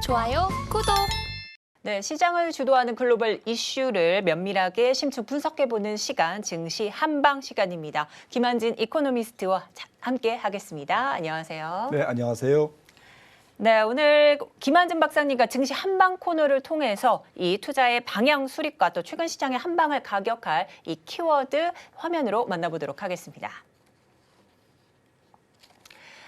좋아요, 구독. 네, 시장을 주도하는 글로벌 이슈를 면밀하게 심층 분석해보는 시간, 증시 한방 시간입니다. 김한진 이코노미스트와 함께 하겠습니다. 안녕하세요. 네, 안녕하세요. 네, 오늘 김한진 박사님과 증시 한방 코너를 통해서 이 투자의 방향 수립과 또 최근 시장의 한방을 가격할 이 키워드 화면으로 만나보도록 하겠습니다.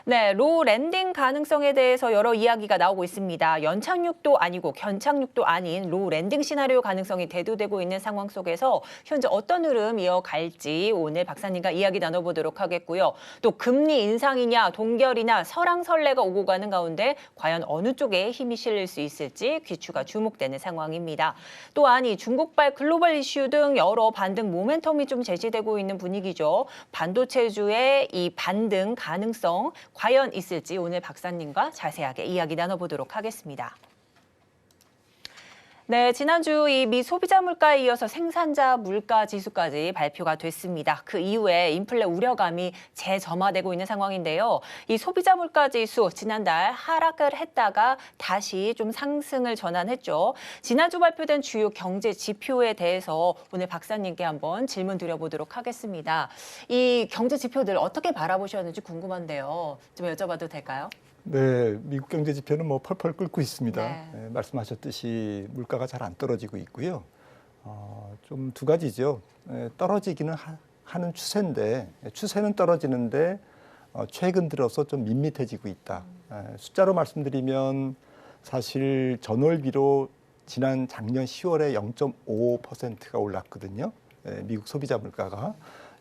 네, 로 랜딩 가능성에 대해서 여러 이야기가 나오고 있습니다. 연착륙도 아니고 견착륙도 아닌 로 랜딩 시나리오 가능성이 대두되고 있는 상황 속에서 현재 어떤 흐름 이어갈지 오늘 박사님과 이야기 나눠보도록 하겠고요. 또 금리 인상이냐 동결이나 설왕설래가 오고 가는 가운데 과연 어느 쪽에 힘이 실릴 수 있을지 귀추가 주목되는 상황입니다. 또한 이 중국발 글로벌 이슈 등 여러 반등 모멘텀이 좀 제시되고 있는 분위기죠. 반도체주의 이 반등 가능성 과연 있을지 오늘 박사님과 자세하게 이야기 나눠보도록 하겠습니다. 네, 지난주 이 미 소비자 물가에 이어서 생산자 물가 지수까지 발표가 됐습니다. 그 이후에 인플레 우려감이 재점화되고 있는 상황인데요. 이 소비자 물가 지수 지난달 하락을 했다가 다시 좀 상승을 전환했죠. 지난주 발표된 주요 경제 지표에 대해서 오늘 박사님께 한번 질문 드려보도록 하겠습니다. 이 경제 지표들 어떻게 바라보셨는지 궁금한데요. 좀 여쭤봐도 될까요? 네, 미국 경제 지표는 뭐 펄펄 끓고 있습니다. 네. 네, 말씀하셨듯이 물가가 잘 안 떨어지고 있고요. 좀 두 가지죠. 떨어지기는 하는 추세인데 추세는 떨어지는데 최근 들어서 좀 밋밋해지고 있다. 숫자로 말씀드리면 사실 전월비로 지난 작년 10월에 0.5%가 올랐거든요. 미국 소비자 물가가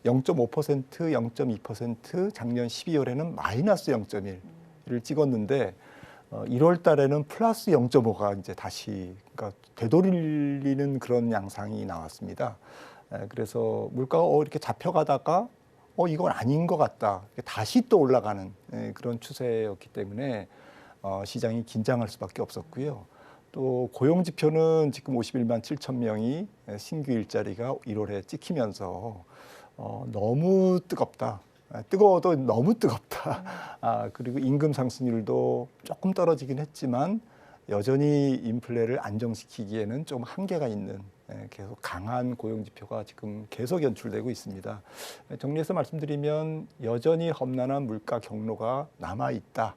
0.5%, 0.2%, 작년 12월에는 마이너스 0.1. 를 찍었는데 1월 달에는 플러스 0.5가 이제 다시 그러니까 되돌리는 그런 양상이 나왔습니다. 그래서 물가가 이렇게 잡혀가다가 이건 아닌 것 같다. 다시 또 올라가는 그런 추세였기 때문에 시장이 긴장할 수밖에 없었고요. 또 고용 지표는 지금 51만 7천 명이 신규 일자리가 1월에 찍히면서 너무 뜨겁다. 뜨거워도 너무 뜨겁다. 그리고 임금 상승률도 조금 떨어지긴 했지만 여전히 인플레를 안정시키기에는 좀 한계가 있는 계속 강한 고용 지표가 지금 계속 연출되고 있습니다. 정리해서 말씀드리면 여전히 험난한 물가 경로가 남아 있다.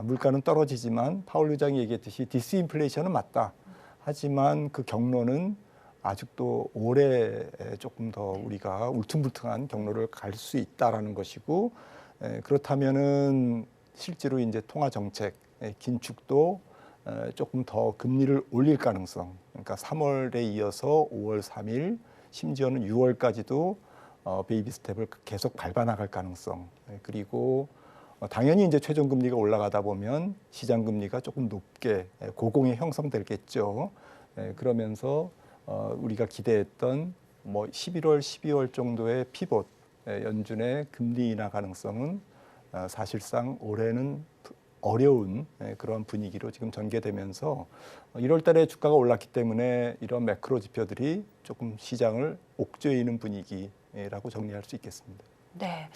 물가는 떨어지지만 파월 의장이 얘기했듯이 디스인플레이션은 맞다. 하지만 그 경로는 아직도 올해 조금 더 우리가 울퉁불퉁한 경로를 갈 수 있다라는 것이고 그렇다면은 실제로 이제 통화 정책 긴축도 조금 더 금리를 올릴 가능성. 그러니까 3월에 이어서 5월 3일 심지어는 6월까지도 베이비 스텝을 계속 밟아 나갈 가능성. 그리고 당연히 이제 최종 금리가 올라가다 보면 시장 금리가 조금 높게 고공이 형성되겠죠. 그러면서 우리가 기대했던 뭐 11월, 12월 정도의 피봇 연준의 금리 인하 가능성은 사실상 올해는 어려운 그런 분위기로 지금 전개되면서 1월 달에 주가가 올랐기 때문에 이런 매크로 지표들이 조금 시장을 옥죄이는 분위기라고 정리할 수 있겠습니다. 네.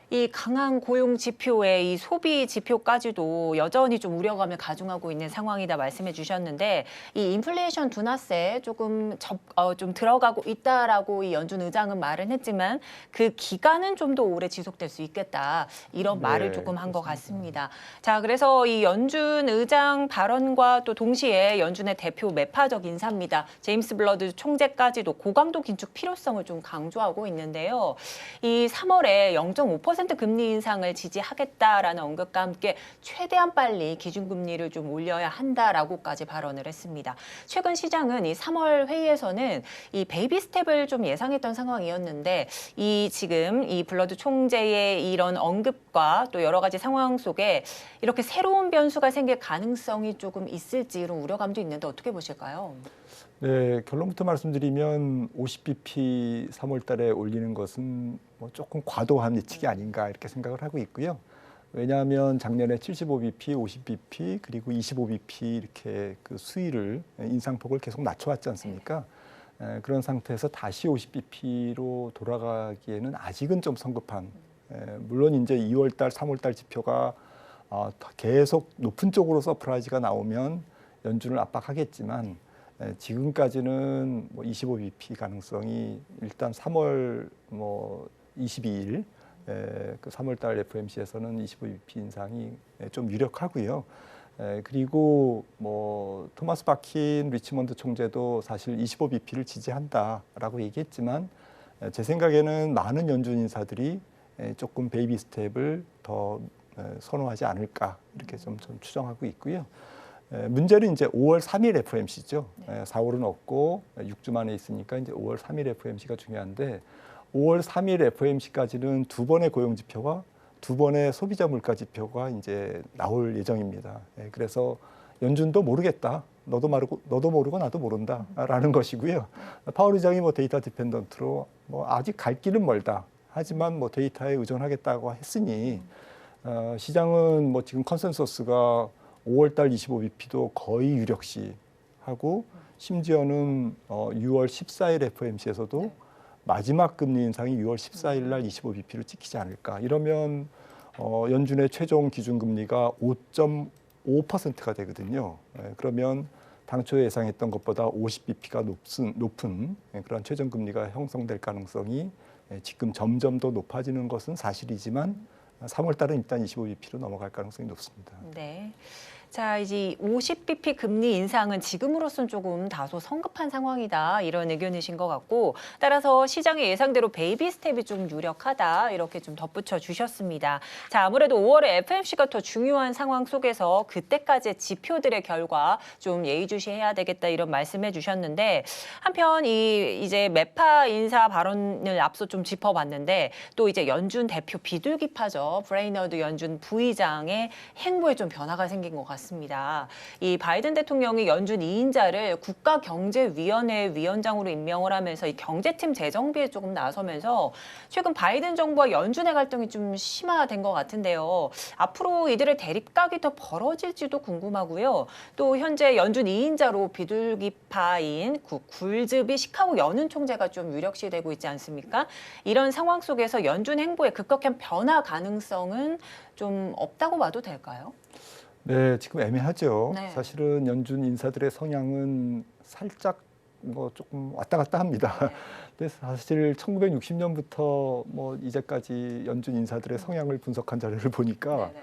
이 강한 고용 지표에 이 소비 지표까지도 여전히 좀 우려감을 가중하고 있는 상황이다 말씀해 주셨는데 이 인플레이션 둔화세 조금 좀 들어가고 있다라고 이 연준 의장은 말은 했지만 그 기간은 좀 더 오래 지속될 수 있겠다 이런 말을 조금 한 것 같습니다. 자, 그래서 이 연준 의장 발언과 또 동시에 연준의 대표 매파적 인사입니다. 제임스 블러드 총재까지도 고강도 긴축 필요성을 좀 강조하고 있는데요. 이 3월에 0.5% 금리 인상을 지지하겠다라는 언급과 함께 최대한 빨리 기준금리를 좀 올려야 한다라고까지 발언을 했습니다. 최근 시장은 이 3월 회의에서는 이 베이비 스텝을 좀 예상했던 상황이었는데 이 지금 이 블러드 총재의 이런 언급과 또 여러 가지 상황 속에 이렇게 새로운 변수가 생길 가능성이 조금 있을지 이런 우려감도 있는데 어떻게 보실까요? 네, 결론부터 말씀드리면 50bp 3월 달에 올리는 것은 뭐 조금 과도한 예측이 아닌가 이렇게 생각을 하고 있고요. 왜냐하면 작년에 75bp, 50bp 그리고 25bp 이렇게 그 수위를 인상폭을 계속 낮춰왔지 않습니까? 그런 상태에서 다시 50bp로 돌아가기에는 아직은 좀 성급한. 물론 이제 2월 달, 3월 달 지표가 계속 높은 쪽으로 서프라이즈가 나오면 연준을 압박하겠지만 지금까지는 뭐 25bp 가능성이 일단 3월 뭐 22일 그 3월달 FOMC에서는 25bp 인상이 좀 유력하고요. 그리고 뭐 토마스 바킨 리치먼드 총재도 사실 25bp를 지지한다라고 얘기했지만 제 생각에는 많은 연준 인사들이 조금 베이비 스텝을 더 선호하지 않을까 이렇게 좀 추정하고 있고요. 문제는 이제 5월 3일 FOMC죠. 4월은 없고 6주 만에 있으니까 이제 5월 3일 FOMC가 중요한데 5월 3일 FOMC까지는 두 번의 고용 지표와 두 번의 소비자 물가 지표가 이제 나올 예정입니다. 그래서 연준도 모르겠다. 너도 모르고 나도 모른다라는 것이고요. 파월 의장이 뭐 데이터 디펜던트로 뭐 아직 갈 길은 멀다. 하지만 뭐 데이터에 의존하겠다고 했으니 시장은 뭐 지금 컨센서스가 5월달 25bp도 거의 유력시하고 심지어는 6월 14일 FOMC에서도 마지막 금리 인상이 6월 14일 날 25bp를 찍히지 않을까. 이러면 연준의 최종 기준금리가 5.5%가 되거든요. 그러면 당초에 예상했던 것보다 50bp가 높은 그런 최종금리가 형성될 가능성이 지금 점점 더 높아지는 것은 사실이지만 3월 달은 일단 25bp로 넘어갈 가능성이 높습니다. 네. 자, 이제 50bp 금리 인상은 지금으로선 조금 다소 성급한 상황이다 이런 의견이신 것 같고 따라서 시장의 예상대로 베이비 스텝이 좀 유력하다 이렇게 좀 덧붙여 주셨습니다. 자, 아무래도 5월에 FOMC가 더 중요한 상황 속에서 그때까지의 지표들의 결과 좀 예의주시해야 되겠다 이런 말씀해 주셨는데 한편 이제 매파 인사 발언을 앞서 좀 짚어봤는데 또 이제 연준 대표 비둘기파죠. 브레이너드 연준 부의장의 행보에 좀 변화가 생긴 것 같습니다. 이 바이든 대통령이 연준 2인자를 국가경제위원회 위원장으로 임명을 하면서 이 경제팀 재정비에 조금 나서면서 최근 바이든 정부와 연준의 갈등이 좀 심화된 것 같은데요. 앞으로 이들의 대립각이 더 벌어질지도 궁금하고요. 또 현재 연준 2인자로 비둘기파인 굴즈비 시카고 연은 총재가 좀 유력시되고 있지 않습니까? 이런 상황 속에서 연준 행보의 급격한 변화 가능성은 좀 없다고 봐도 될까요? 네, 지금 애매하죠. 네. 사실은 연준 인사들의 성향은 살짝 뭐 조금 왔다 갔다 합니다. 근데 사실 1960년부터 뭐 이제까지 연준 인사들의 성향을 분석한 자료를 보니까 네네.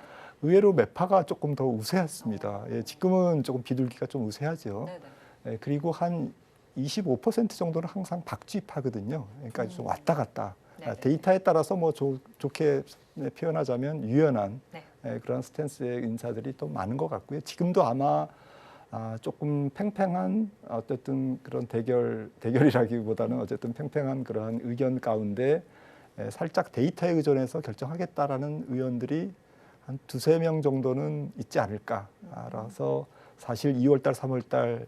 의외로 매파가 조금 더 우세했습니다. 지금은 조금 비둘기가 좀 우세하죠. 네네. 그리고 한 25% 정도는 항상 박쥐파거든요. 그러니까 좀 왔다 갔다. 네네. 데이터에 따라서 뭐 좋게 표현하자면 유연한 네. 그런 스탠스의 인사들이 또 많은 것 같고요. 지금도 아마 조금 팽팽한 어쨌든 그런 대결이라기보다는 어쨌든 팽팽한 그러한 의견 가운데 살짝 데이터에 의존해서 결정하겠다라는 의원들이 한 두세 명 정도는 있지 않을까. 라서 사실 2월달, 3월달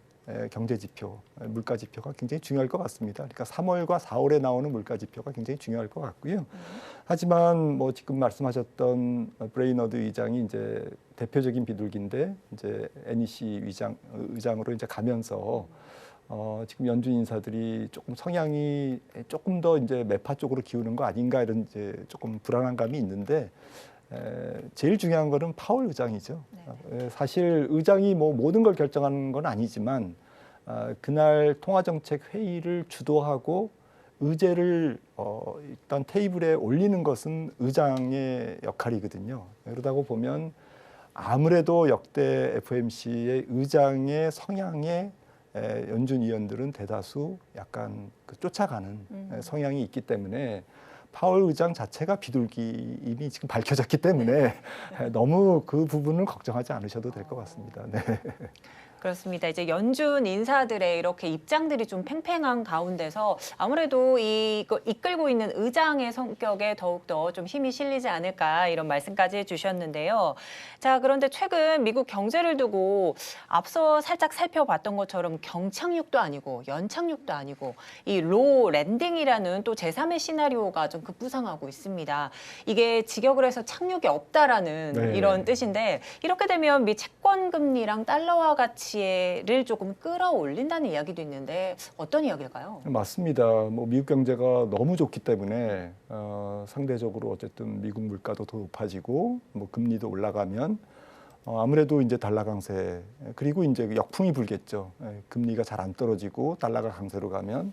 경제 지표, 물가 지표가 굉장히 중요할 것 같습니다. 그러니까 3월과 4월에 나오는 물가 지표가 굉장히 중요할 것 같고요. 하지만 뭐 지금 말씀하셨던 브레이너드 의장이 이제 대표적인 비둘기인데 이제 NEC 의장으로 이제 가면서 지금 연준 인사들이 조금 성향이 조금 더 이제 매파 쪽으로 기우는 거 아닌가 이런 이제 조금 불안한 감이 있는데 제일 중요한 거는 파월 의장이죠. 사실 의장이 뭐 모든 걸 결정하는 건 아니지만 그날 통화정책 회의를 주도하고 의제를 일단 테이블에 올리는 것은 의장의 역할이거든요. 그러다고 보면 아무래도 역대 FOMC의 의장의 성향에 연준 위원들은 대다수 약간 쫓아가는 성향이 있기 때문에 파월 의장 자체가 비둘기 이미 지금 밝혀졌기 때문에 너무 그 부분을 걱정하지 않으셔도 될 것 같습니다. 네. 그렇습니다. 이제 연준 인사들의 이렇게 입장들이 좀 팽팽한 가운데서 아무래도 이끌고 있는 의장의 성격에 더욱더 좀 힘이 실리지 않을까 이런 말씀까지 해주셨는데요. 자, 그런데 최근 미국 경제를 두고 앞서 살짝 살펴봤던 것처럼 경착륙도 아니고 연착륙도 아니고 이 로 랜딩이라는 또 제3의 시나리오가 좀 급부상하고 있습니다. 이게 직역을 해서 착륙이 없다라는 네. 이런 뜻인데 이렇게 되면 미 채권 금리랑 달러화 가치를 조금 끌어올린다는 이야기도 있는데 어떤 이야기일까요? 맞습니다. 뭐 미국 경제가 너무 좋기 때문에 상대적으로 어쨌든 미국 물가도 더 높아지고 뭐 금리도 올라가면 아무래도 이제 달러 강세 그리고 이제 역풍이 불겠죠. 금리가 잘 안 떨어지고 달러가 강세로 가면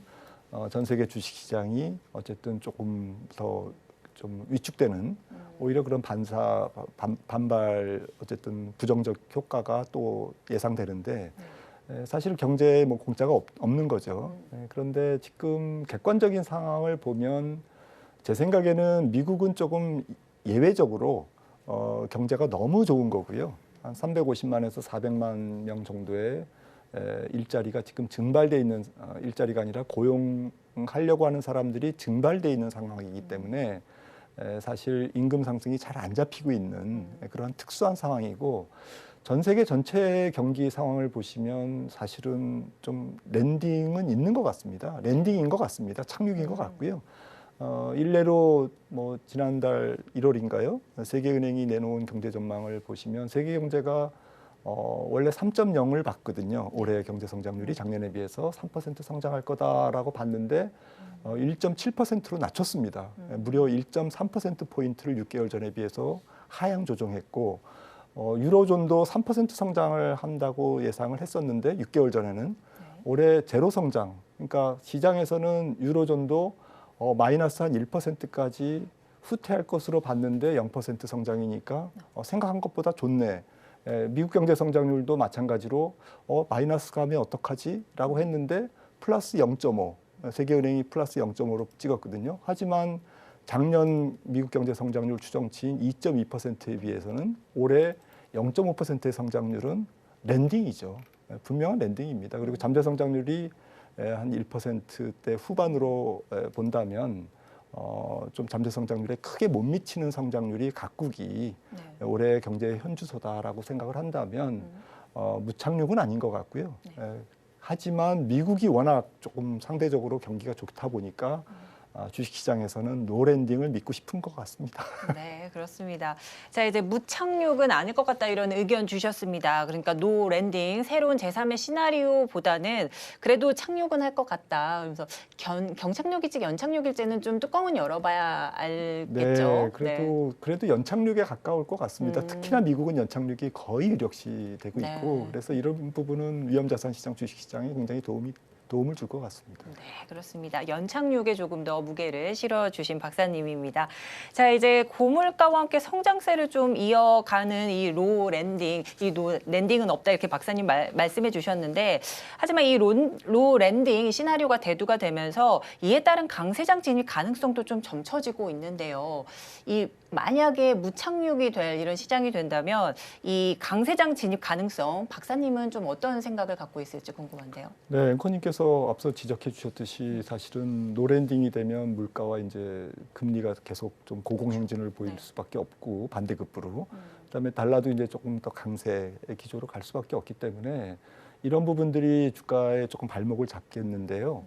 전 세계 주식 시장이 어쨌든 조금 더 좀 위축되는 오히려 그런 반발 어쨌든 부정적 효과가 또 예상되는데 사실 경제에 뭐 공짜가 없는 거죠. 그런데 지금 객관적인 상황을 보면 제 생각에는 미국은 조금 예외적으로 경제가 너무 좋은 거고요. 한 350만에서 400만 명 정도의 일자리가 지금 증발돼 있는 일자리가 아니라 고용하려고 하는 사람들이 증발돼 있는 상황이기 때문에 사실 임금 상승이 잘 안 잡히고 있는 그런 특수한 상황이고 전 세계 전체 경기 상황을 보시면 사실은 좀 랜딩은 있는 것 같습니다. 랜딩인 것 같습니다. 착륙인 것 같고요. 일례로 뭐 지난달 1월인가요? 세계은행이 내놓은 경제 전망을 보시면 세계 경제가 원래 3.0을 봤거든요. 올해 경제 성장률이 작년에 비해서 3% 성장할 거다라고 봤는데 1.7%로 낮췄습니다. 무려 1.3% 포인트를 6개월 전에 비해서 하향 조정했고 유로존도 3% 성장을 한다고 예상을 했었는데 6개월 전에는 올해 제로 성장. 그러니까 시장에서는 유로존도 마이너스 한 1%까지 후퇴할 것으로 봤는데 0% 성장이니까 생각한 것보다 좋네. 미국 경제 성장률도 마찬가지로 마이너스 가면 어떡하지?라고 했는데 플러스 0.5. 세계은행이 플러스 0.5로 찍었거든요. 하지만 작년 미국 경제 성장률 추정치인 2.2%에 비해서는 올해 0.5%의 성장률은 랜딩이죠. 분명한 랜딩입니다. 그리고 잠재 성장률이 한 1%대 후반으로 본다면 좀 잠재 성장률에 크게 못 미치는 성장률이 각국이 올해 경제의 현주소다라고 생각을 한다면 무착륙은 아닌 것 같고요. 하지만 미국이 워낙 조금 상대적으로 경기가 좋다 보니까 주식시장에서는 노랜딩을 믿고 싶은 것 같습니다. 네, 그렇습니다. 자, 이제 무착륙은 아닐 것 같다 이런 의견 주셨습니다. 그러니까 노 랜딩, 새로운 제3의 시나리오보다는 그래도 착륙은 할 것 같다. 그래서 경착륙일지 연착륙일지는 좀 뚜껑은 열어봐야 알겠죠. 네, 그래도 연착륙에 가까울 것 같습니다. 특히나 미국은 연착륙이 거의 유력시되고 있고 그래서 이런 부분은 위험자산 시장, 주식 시장에 굉장히 도움을 줄 것 같습니다. 네, 그렇습니다. 연착륙에 조금 더 무게를 실어주신 박사님입니다. 자, 이제 고물가와 함께 성장세를 좀 이어가는 이 로 랜딩, 로 랜딩은 없다 이렇게 박사님 말씀해 주셨는데 하지만 이 로 랜딩 시나리오가 대두가 되면서 이에 따른 강세장 진입 가능성도 좀 점쳐지고 있는데요. 이 만약에 무착륙이 될 이런 시장이 된다면 이 강세장 진입 가능성 박사님은 좀 어떤 생각을 갖고 있을지 궁금한데요. 네, 앵커님께서 앞서 지적해 주셨듯이 사실은 노랜딩이 되면 물가와 이제 금리가 계속 좀 고공행진을 보일 수밖에 없고 반대급부로 그다음에 달러도 이제 조금 더 강세의 기조로 갈 수밖에 없기 때문에 이런 부분들이 주가에 조금 발목을 잡겠는데요.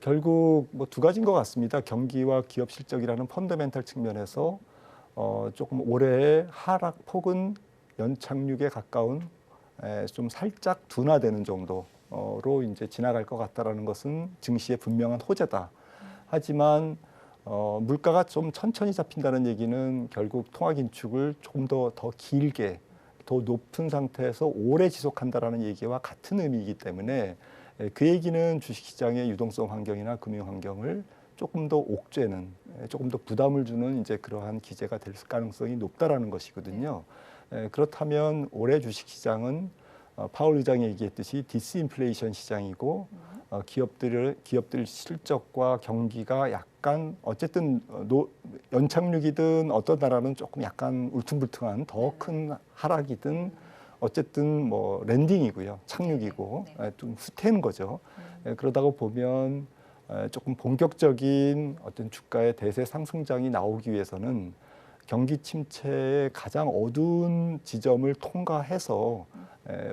결국 뭐 두 가지인 것 같습니다. 경기와 기업 실적이라는 펀더멘탈 측면에서 조금 올해의 하락폭은 연착륙에 가까운 좀 살짝 둔화되는 정도로 이제 지나갈 것 같다라는 것은 증시의 분명한 호재다. 하지만 물가가 좀 천천히 잡힌다는 얘기는 결국 통화 긴축을 조금 더 길게 더 높은 상태에서 오래 지속한다라는 얘기와 같은 의미이기 때문에 그 얘기는 주식시장의 유동성 환경이나 금융 환경을 조금 더 옥죄는, 조금 더 부담을 주는 이제 그러한 기제가 될 가능성이 높다라는 것이거든요. 그렇다면 올해 주식시장은 파월 의장이 얘기했듯이 디스인플레이션 시장이고 기업들 실적과 경기가 약간 어쨌든 연착륙이든 어떤 나라는 조금 약간 울퉁불퉁한 더 큰 하락이든 어쨌든 뭐 랜딩이고요, 착륙이고 좀 후퇴는 거죠. 그러다가 보면 조금 본격적인 어떤 주가의 대세 상승장이 나오기 위해서는 경기 침체의 가장 어두운 지점을 통과해서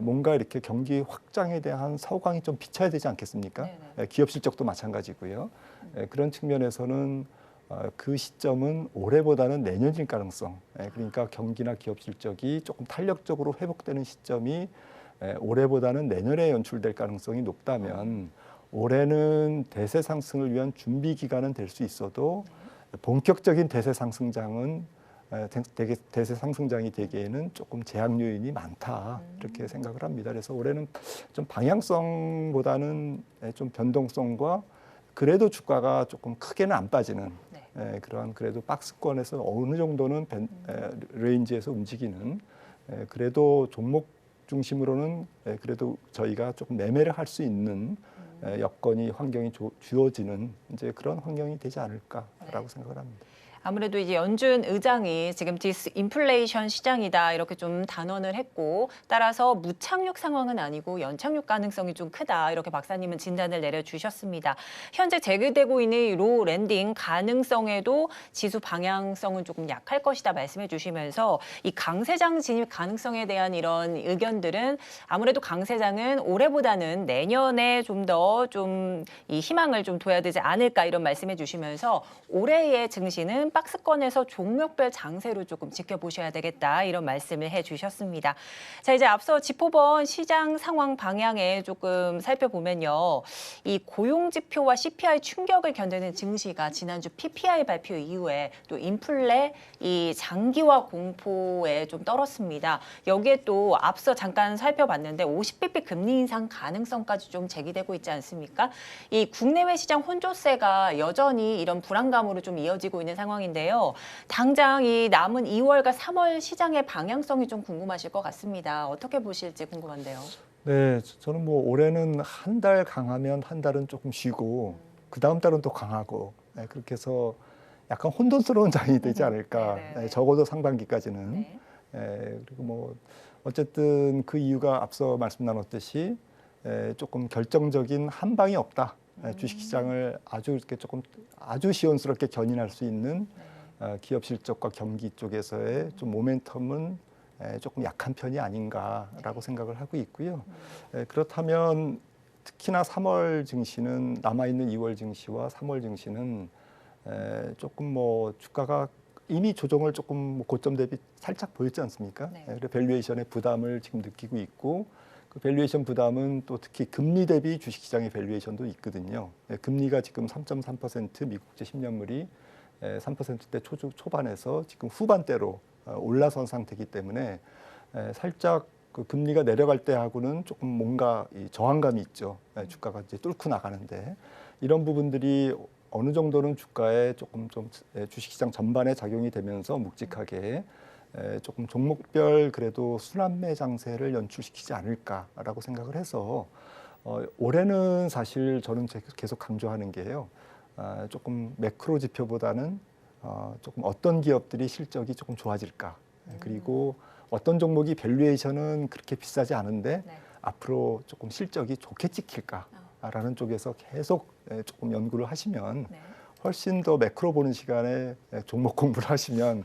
뭔가 이렇게 경기 확장에 대한 서광이 좀 비쳐야 되지 않겠습니까? 기업 실적도 마찬가지고요. 그런 측면에서는 그 시점은 올해보다는 내년일 가능성. 그러니까 경기나 기업 실적이 조금 탄력적으로 회복되는 시점이 올해보다는 내년에 연출될 가능성이 높다면 올해는 대세 상승을 위한 준비 기간은 될 수 있어도 본격적인 대세 상승장은 대세 상승장이 되기에는 조금 제약 요인이 많다 이렇게 생각을 합니다. 그래서 올해는 좀 방향성보다는 좀 변동성과 그래도 주가가 조금 크게는 안 빠지는 그러한 그래도 박스권에서 어느 정도는 레인지에서 움직이는 그래도 종목 중심으로는 그래도 저희가 조금 매매를 할 수 있는 여건이 환경이 주어지는 이제 그런 환경이 되지 않을까라고 생각을 합니다. 아무래도 이제 연준 의장이 지금 디스인플레이션 시장이다 이렇게 좀 단언을 했고 따라서 무착륙 상황은 아니고 연착륙 가능성이 좀 크다 이렇게 박사님은 진단을 내려주셨습니다. 현재 제기되고 있는 이 로 랜딩 가능성에도 지수 방향성은 조금 약할 것이다 말씀해 주시면서 이 강세장 진입 가능성에 대한 이런 의견들은 아무래도 강세장은 올해보다는 내년에 좀 더 좀 이 희망을 좀 둬야 되지 않을까 이런 말씀해 주시면서 올해의 증시는 박스권에서 종목별 장세로 조금 지켜보셔야 되겠다 이런 말씀을 해주셨습니다. 자, 이제 앞서 짚어본 시장 상황 방향에 조금 살펴보면요. 이 고용 지표와 CPI 충격을 견디는 증시가 지난주 PPI 발표 이후에 또 인플레 이 장기화 공포에 좀 떨었습니다. 여기에 또 앞서 잠깐 살펴봤는데 50bp 금리 인상 가능성까지 좀 제기되고 있지 않습니까? 이 국내외 시장 혼조세가 여전히 이런 불안감으로 좀 이어지고 있는 상황인데요. 당장 이 남은 2월과 3월 시장의 방향성이 좀 궁금하실 것 같습니다. 어떻게 보실지 궁금한데요. 네, 저는 뭐 올해는 한 달 강하면 한 달은 조금 쉬고 그 다음 달은 또 강하고 그렇게 해서 약간 혼돈스러운 장이 되지 않을까. 적어도 상반기까지는. 그리고 뭐 어쨌든 그 이유가 앞서 말씀 나눴듯이 조금 결정적인 한 방이 없다. 주식시장을 아주 이렇게 조금 아주 시원스럽게 견인할 수 있는 기업 실적과 경기 쪽에서의 좀 모멘텀은 조금 약한 편이 아닌가라고 생각을 하고 있고요. 그렇다면 특히나 3월 증시는 남아있는 2월 증시와 3월 증시는 조금 뭐 주가가 이미 조정을 조금 고점 대비 살짝 보였지 않습니까? 그래서 밸류에이션의 부담을 지금 느끼고 있고 그 밸류에이션 부담은 또 특히 금리 대비 주식시장의 밸류에이션도 있거든요. 금리가 지금 3.3% 미국제 10년물이 3%대 초반에서 지금 후반대로 올라선 상태이기 때문에 살짝 그 금리가 내려갈 때하고는 조금 뭔가 이 저항감이 있죠. 주가가 이제 뚫고 나가는데 이런 부분들이 어느 정도는 주가에 조금 좀 주식시장 전반에 작용이 되면서 묵직하게 조금 종목별 그래도 순환매 장세를 연출시키지 않을까라고 생각을 해서 올해는 사실 저는 계속 강조하는 게요. 조금 매크로 지표보다는 조금 어떤 기업들이 실적이 조금 좋아질까. 그리고 어떤 종목이 밸류에이션은 그렇게 비싸지 않은데 앞으로 조금 실적이 좋게 찍힐까라는 쪽에서 계속 조금 연구를 하시면 훨씬 더 매크로 보는 시간에 종목 공부를 하시면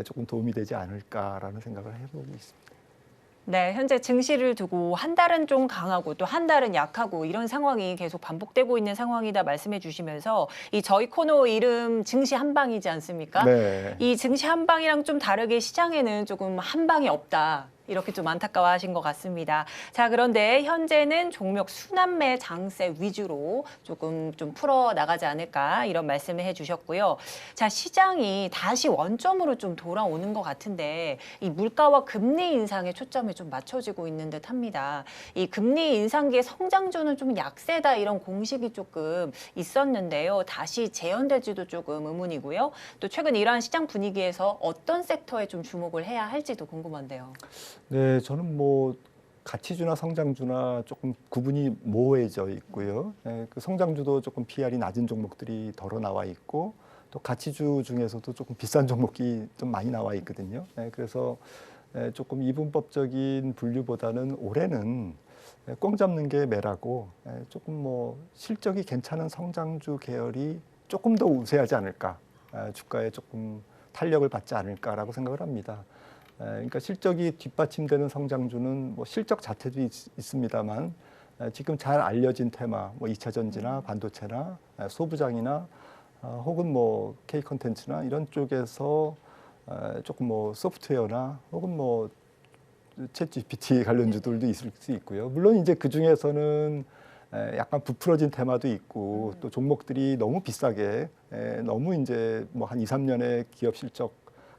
조금 도움이 되지 않을까라는 생각을 해보고 있습니다. 네, 현재 증시를 두고 한 달은 좀 강하고 또 한 달은 약하고 이런 상황이 계속 반복되고 있는 상황이다 말씀해 주시면서 이 저희 코너 이름 증시 한방이지 않습니까? 이 증시 한방이랑 좀 다르게 시장에는 조금 한방이 없다. 이렇게 좀 안타까워하신 것 같습니다. 자, 그런데 현재는 종목 순환매 장세 위주로 조금 좀 풀어 나가지 않을까 이런 말씀을 해주셨고요. 자, 시장이 다시 원점으로 좀 돌아오는 것 같은데 이 물가와 금리 인상에 초점이 좀 맞춰지고 있는 듯합니다. 이 금리 인상기의 성장주는 좀 약세다 이런 공식이 조금 있었는데요. 다시 재현될지도 조금 의문이고요. 또 최근 이러한 시장 분위기에서 어떤 섹터에 좀 주목을 해야 할지도 궁금한데요. 네, 저는 뭐 가치주나 성장주나 조금 구분이 모호해져 있고요. 그 성장주도 조금 PR이 낮은 종목들이 덜어 나와 있고 또 가치주 중에서도 조금 비싼 종목이 좀 많이 나와 있거든요. 그래서 조금 이분법적인 분류보다는 올해는 꽁 잡는 게 매라고 조금 뭐 실적이 괜찮은 성장주 계열이 조금 더 우세하지 않을까, 주가에 조금 탄력을 받지 않을까라고 생각을 합니다. 그러니까 실적이 뒷받침되는 성장주는 뭐 실적 자체도 있습니다만 지금 잘 알려진 테마, 뭐 2차 전지나 반도체나 소부장이나 혹은 뭐 K 콘텐츠나 이런 쪽에서 조금 뭐 소프트웨어나 혹은 뭐 챗 GPT 관련주들도 있을 수 있고요. 물론 이제 그 중에서는 약간 부풀어진 테마도 있고 또 종목들이 너무 비싸게 너무 이제 뭐 한 2, 3년의 기업 실적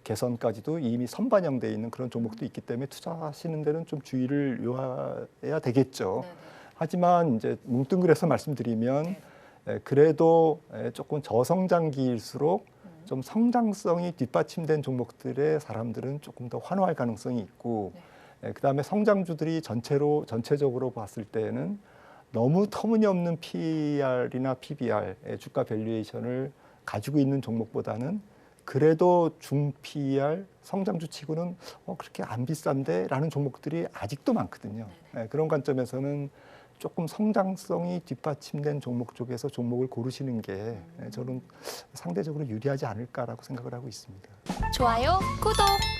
개선까지도 이미 선반영돼 있는 그런 종목도 있기 때문에 투자하시는 데는 좀 주의를 요해야 되겠죠. 네네. 하지만 이제 뭉뚱그려서 말씀드리면 그래도 조금 저성장기일수록 좀 성장성이 뒷받침된 종목들의 사람들은 조금 더 환호할 가능성이 있고 그다음에 성장주들이 전체적으로 봤을 때는 너무 터무니없는 PER이나 PBR 주가 밸류에이션을 가지고 있는 종목보다는 그래도 중 PER 성장주 치고는 그렇게 안 비싼데 라는 종목들이 아직도 많거든요. 그런 관점에서는 조금 성장성이 뒷받침된 종목 쪽에서 종목을 고르시는 게 저는 상대적으로 유리하지 않을까라고 생각을 하고 있습니다. 좋아요, 구독!